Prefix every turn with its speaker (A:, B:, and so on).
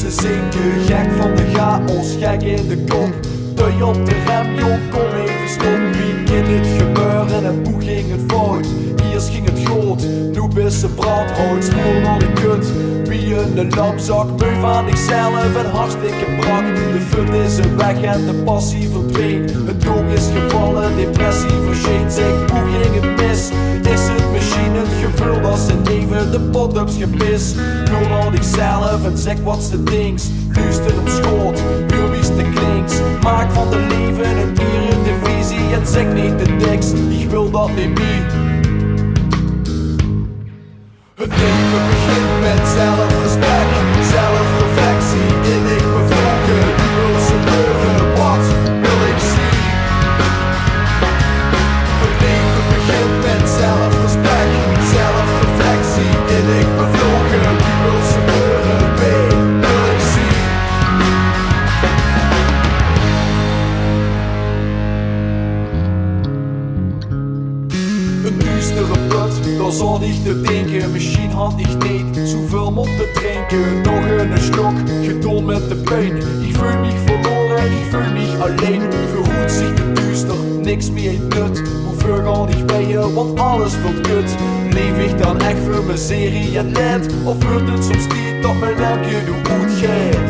A: tussen zinken. Gek van de chaos, gek in de kop. Tui op de rem, joh, kom even stop. Wie in het gebeuren en hoe ging het fout? Eerst ging het groot, nu is ze brandhout. Spoor naar de kut, wie in de lampzak. Beu van zichzelf en hartstikke brak. De fut is er weg en de passie verdween. Het oog is gevallen, depressie verscheen. Zeg, hoe ging het mis? Is het misschien het gevoel dat ze even de pot-ups gemist? Vul naar zichzelf en zeg wat ze denkt. Luister op schoot, huur wie de klinks. Maak van de leven een eredivisie en zeg niet de tekst. Ik wil dat niet meer. Het leven begint met zelfrespect, zelfreflectie in ik bevrogen. Wie wil ze leuren, wat wil ik zien? Het leven begint met zelfrespect, zelfreflectie in ik bevrogen. Wie wil ze leuren, wie wil ik zien? Een duistere put, daar zat ik te denken. Misschien had ik niet zoveel om te drinken. Nog een slok, geduld met de pijn. Ik voel mich verloren, ik voel mich alleen. Verhoed zich de duister, niks meer heeft nut. Hoeveel ga ik bij je, want alles voelt kut. Leef ik dan echt voor mijn serie en net? Of wordt het soms niet dat mijn lampje doet goed gaat?